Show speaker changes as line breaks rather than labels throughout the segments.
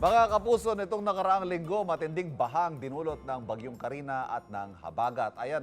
Mga kapuso, nitong nakaraang linggo, matinding bahang dinulot ng Bagyong Karina at ng Habagat. Ayan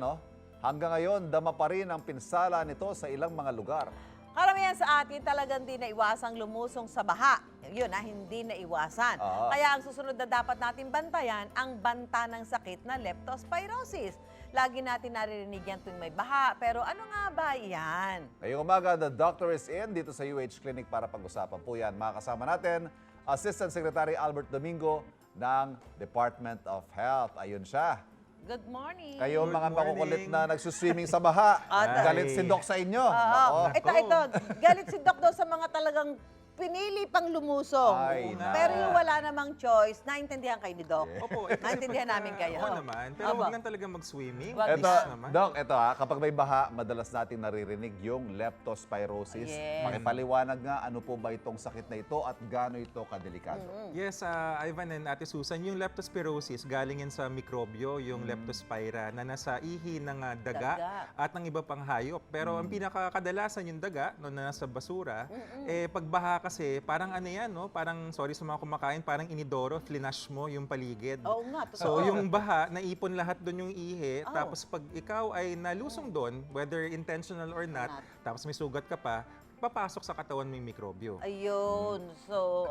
hanggang ngayon, dama pa rin ang pinsala nito sa ilang mga lugar.
Karamihan sa atin talagang di naiwasang lumusong sa baha. Yun hindi naiwasan. Kaya ang susunod na dapat natin bantayan, ang banta ng sakit na leptospirosis. Lagi natin naririnig yan tuwing may baha, pero ano nga ba yan?
Ngayong umaga, the doctor is in dito sa UH Clinic para pag-usapan po yan. Makakasama natin, Assistant Secretary Albert Domingo ng Department of Health. Ayun siya.
Good morning.
Kayo
Good
mga
morning.
makukulit na nagsuswimming sa baha. Galit si Doc sa inyo. Nako.
Ito, galit si Doc daw sa mga talagang pinili pang lumusong.
Ay,
Pero yung wala namang choice, naintindihan kayo ni Doc.
Opo,
Naintindihan namin kayo.
Oo naman, pero
Aba.
huwag lang talaga mag-swimming.
Wag
Please
Ito,
naman.
Doc, kapag may baha, madalas natin naririnig yung leptospirosis.
Yes.
Pakipaliwanag nga, ano po ba itong sakit na ito at gaano ito kadelikado?
Yes, Ivan and Ate Susan, yung leptospirosis galing yan sa mikrobyo, yung leptospira na nasa ihi ng daga at ng iba pang hayop. Pero ang pinakakadalasan yung daga no, na nasa basura, pagbaha kasi parang ano yan, no? Parang, sorry sa mga kumakain, parang inidoro, flinash mo yung paligid.
Oo nga,
So
totoo.
yung baha, naipon lahat doon yung ihi, tapos pag ikaw ay nalusong doon, whether intentional or not, tapos may sugat ka pa, papasok sa katawan mo yung mikrobyo.
Ayun. So,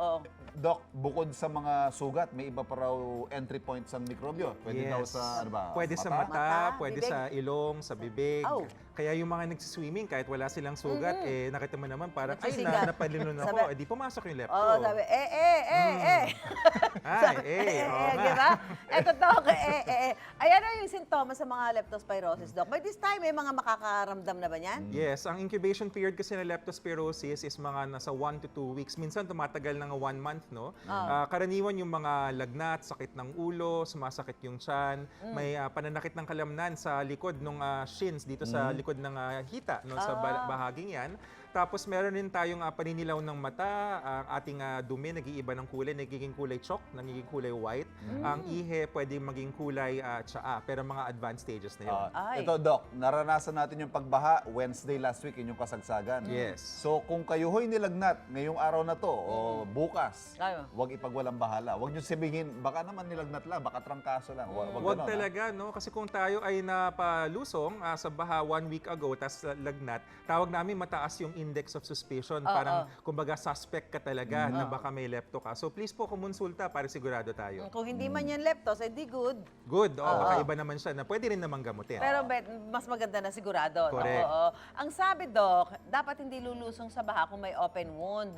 Doc, bukod sa mga sugat, may iba pa raw entry points ang mikrobyo. Pwede daw sa, ano ba?
Pwede sa
Mata,
mata, pwede
bibig.
sa ilong, sa bibig.
Oh.
Kaya yung mga nagsiswimming, kahit wala silang sugat, nakita mo naman parang, ay,
Nagsisigat.
napalinon ako,
Sabi-
di pumasok yung lepto.
sabi,
Di
Diba? Eto, Doc, Ayan na yung sintomas sa mga leptospirosis, Doc. By this time, may mga makakaramdam na ba niyan?
Yes, ang incubation period kasi ng leptospirosis is mga nasa 1 to 2 weeks. Minsan tumatagal ng 1 month, no? Karaniwan yung mga lagnat, sakit ng ulo, sumasakit yung tiyan, may pananakit ng kalamnan sa likod ng shins, dito sa likod ng hita, no? Sa bahaging yan. Tapos meron din tayong paninilaw ng mata, ang ating dumi nag-iiba ng kulay, nagiging kulay chalk, nagiging kulay white. Ang ihe pwede maging kulay tsaa, pero mga advanced stages na yun.
Ay.
Ito, Doc, naranasan natin yung pagbaha Wednesday last week, yun yung kasagsagan.
Yes.
So, kung kayo ho'y nilagnat ngayong araw na to o bukas,
Ayo.
huwag ipagwalang bahala. Huwag nyo sabihin, baka naman nilagnat lang, baka trangkaso lang.
Huwag
ganun,
talaga, no? Kasi kung tayo ay napalusong sa baha 1 week ago, tas lagnat, tawag namin mataas yung index of suspicion. Parang, kumbaga, suspect ka talaga na baka may lepto ka. So, please po, kumonsulta para sigurado tayo.
Kung hindi man yan leptos, di good.
Good. Baka iba naman siya na pwede rin namang gamutin.
Pero mas maganda na sigurado.
Correct.
Oo. Ang sabi, Doc, dapat hindi lulusong sa baha kung may open wound.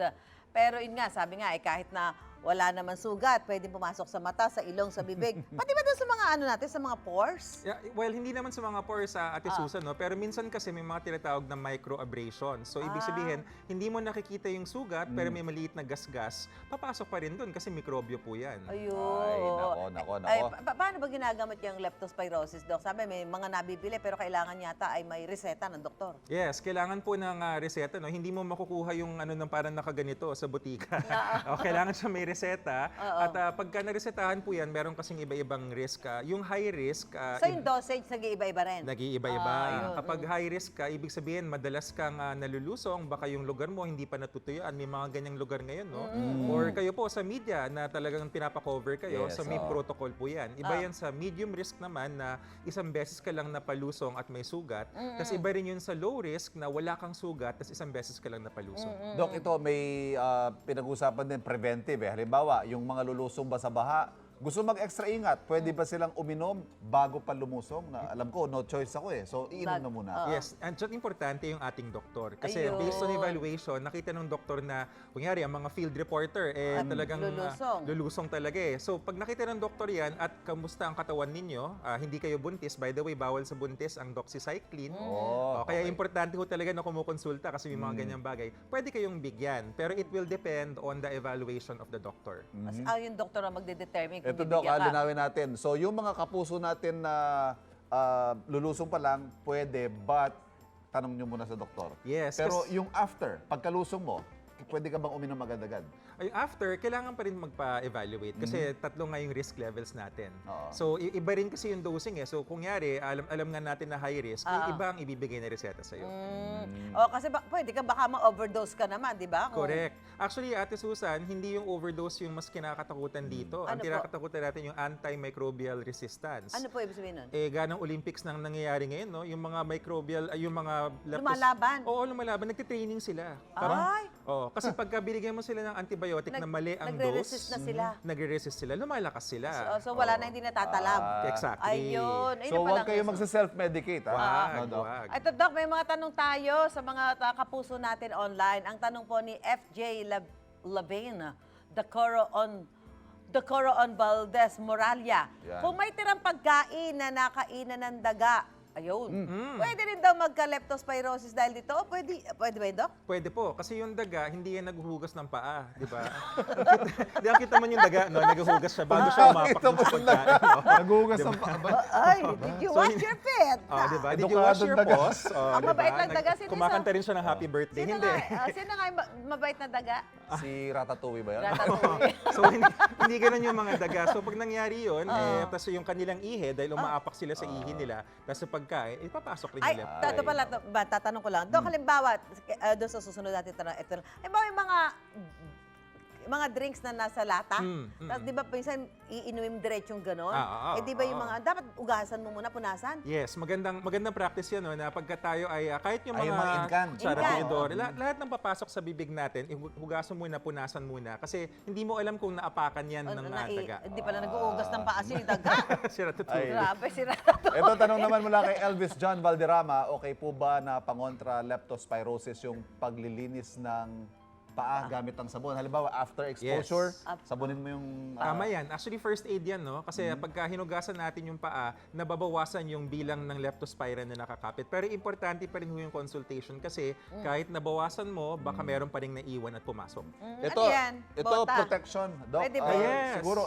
Pero yun nga, sabi nga, kahit na wala naman sugat, pwedeng pumasok sa mata, sa ilong, sa bibig. Pati ba doon sa mga ano natin, sa mga pores?
Yeah, well, hindi naman sa mga pores sa Ate Susan, no? Pero minsan kasi may mga tinatawag na microabrasion. So, ibig sabihin, hindi mo nakikita yung sugat, pero may maliit na gasgas, papasok pa rin doon kasi mikrobyo po yan.
Ayun.
Ay, nako.
Paano ba ginagamit yung leptospirosis, Doc? Sabi, may mga nabibili, pero kailangan yata ay may reseta ng doktor.
Yes, kailangan po ng reseta. No? Hindi mo makukuha yung ano ng parang nakaganito sa butika. Kailangan siya may reseta. At pagka naresetahan po yan, meron kasing iba-ibang risk. Yung high risk,
So yung dosage, nag-iiba-iba rin?
nag-iiba-iba.
Yun.
Kapag high risk ka, ibig sabihin madalas kang nalulusong, baka yung lugar mo hindi pa natutuyuan. May mga ganyang lugar ngayon, no? Or kayo po sa media na talagang pinapa-cover kayo,
Yes,
so may protocol po yan. Iba yan sa medium risk naman na isang beses ka lang napalusong at may sugat. Tapos iba rin yun sa low risk na wala kang sugat, tapos isang beses ka lang napalusong.
Doc, ito may pinag-usapan din preventive. Halimbawa, yung mga lulusong ba sa baha, gusto mag-extra ingat, pwede ba silang uminom bago pa lumusong? Na, alam ko, no choice ako so iinom na muna.
Yes, and just importante yung ating doktor. Kasi
Ayun.
based on evaluation, nakita ng doktor na, kunyari, ang mga field reporter, talagang lulusong talaga So, pag nakita ng doktor yan at kamusta ang katawan ninyo, hindi kayo buntis, by the way, bawal sa buntis ang doxycycline. Kaya importante ho talaga na kumukonsulta kasi may mga ganyang bagay. Pwede kayong bigyan, pero it will depend on the evaluation of the doctor.
Yung doktor ang magde-determine kung
Ito, Doc,
bibigyan ka.
linawin natin. So, yung mga kapuso natin na lulusong pa lang, pwede, but tanong nyo muna sa doktor.
Yes,
Pero yung after, pagkalusong mo, pwede ka bang uminom agad-agad?
After, kailangan pa rin magpa-evaluate kasi tatlo nga yung risk levels natin.
Oo.
So, iba rin kasi yung dosing eh. So, kung yari, alam nga natin na high risk, iba ang ibibigay na reseta sa'yo.
O, kasi pwede ka baka ma-overdose ka naman, di ba?
Correct. Actually, Ate Susan, hindi yung overdose yung mas kinakatakutan dito.
Ano
Ang
po?
kinakatakutan natin yung antimicrobial resistance.
Ano po ibig sabihin nun?
Ganang Olympics nang nangyayari ngayon, no? Yung mga microbial, yung mga
Lumalaban?
Oo, lumalaban. Nagtitraining sila.
Ay!
Kasi pagka binigyan mo sila ng antibiotic na mali ang
nagre-resist
dose,
na sila.
nagre-resist sila, lumalakas sila.
So wala na, hindi natatalab.
Exactly.
Ayun. Ayun
So,
na pala
huwag kayo
ang-
magsa-self-medicate, ha?
Wag,
No, Doc?
wag.
Ito, Doc, may mga tanong tayo sa mga kapuso natin online. Ang tanong po ni FJ Labane, Decoro on Valdez Moralia.
Yan.
Kung may tirang pagkain na nakainan ng daga, ayun, pwede rin daw magka-leptospirosis dahil dito? O pwede ba yun, Doc?
Pwede po, kasi yung daga, hindi yan naghuhugas ng paa, di ba? Di ba kita man yung daga, no? Naghuhugas siya bago siya umapak
Ito
dun
po
sa
yung
pagkain. No?
Nagugas ng paa.
Ay, did you wash your feet?
Di ba? Did you
Edukadong
wash your
daga.
paws?
Ang mabait lang daga, sino
Kumakanta rin siya ng happy birthday.
Sino
Hindi.
sino nga yung mabait na daga?
Si Ratatouille ba yan?
Ratatouille.
So, hindi ganun yung mga daga. So, pag nangyari yun, tapos yung kanilang ihe, dahil umaapak sila sa ihi nila, tapos sa pagkain, ipapasok rin
Ay,
yung
ito pala, tatanong ko lang. Doc, halimbawa, doon sa susunod natin tanong, ito lang. Halimbawa, yung mga drinks na nasa lata, tapos di ba minsan iinumin diretsong gano'n? Di ba yung mga, dapat ugasan mo muna, punasan?
Yes, magandang practice yan, no, na pagka tayo ay, kahit yung
Ay, yung mga incant.
Charador, lahat ng papasok sa bibig natin, hugasan muna, punasan muna. Kasi hindi mo alam kung naapakan yan ng daga.
Hindi pala nag-uugas ng paa si daga.
Sira totoo.
Grabe, si Ratatouille.
Ito, tanong naman mula kay Elvis John Valderrama, okay po ba na pangontra leptospirosis yung paglilinis ng paa gamit ang sabon? Halimbawa, after exposure, sabunin mo yung...
Tama yan. Actually, first aid yan, no? Kasi pagka hinugasan natin yung paa, nababawasan yung bilang ng leptospira na nakakapit. Pero importante pa rin yung consultation kasi kahit nabawasan mo, baka meron pa rin naiwan at pumasok.
Ito,
Ano yan?
ito
Bota.
protection, Doc.
Pwede ba?
Yes.
Siguro,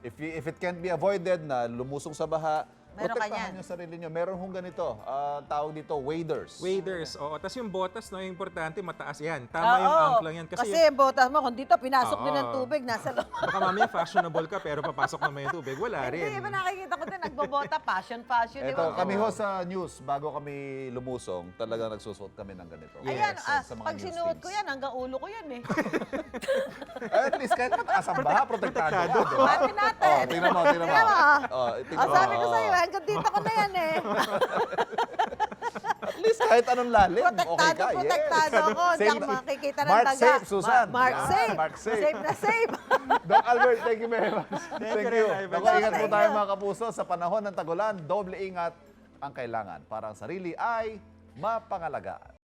if it can't be avoided na lumusong sa baha,
Meron ka
protektahan
yan.
niyo sarili niyo. Meron hong ganito, tawag dito, waders.
Waders, oo. Tapos yung botas, no, yung importante, mataas yan. Tama yung ankle lang yan.
Kasi
Kasi
yung botas mo, kung dito pinasok din ng
Oo.
tubig, nasa loob.
baka mamaya fashionable ka pero papasok naman yung tubig. Wala rin.
Hindi, iba nakikita ko din, nagbobota, fashion.
Ito, kami ho sa news, bago kami lumusong, talaga nagsusuot kami ng ganito.
Ayan,
Sa mga
pag
news
sinuot
feeds.
ko yan, hanggang ulo ko yan eh.
At least kahit mataas ang baha, protektado ka, di ba?
Bati natin.
Tingnan mo.
Tingnan mo.
Tingnan mo.
Sabi ko sa'yo, hanggang dito ko na yan eh.
At least kahit anong lalim, okay
Protektado,
ka.
protektado
Yes.
ako. Hindi ako
Same-
makikita ng
Mark
daga.
safe, Susan.
Mark
Yeah,
safe.
Mark safe.
Safe na safe.
Doc Albert, thank you very much. Thank
you
you.
rin, Ivan.
Naku, ingat po
Thank
tayo
you.
mga kapuso. Sa panahon ng tagulan, doble ingat ang kailangan para ang sarili ay mapangalagaan.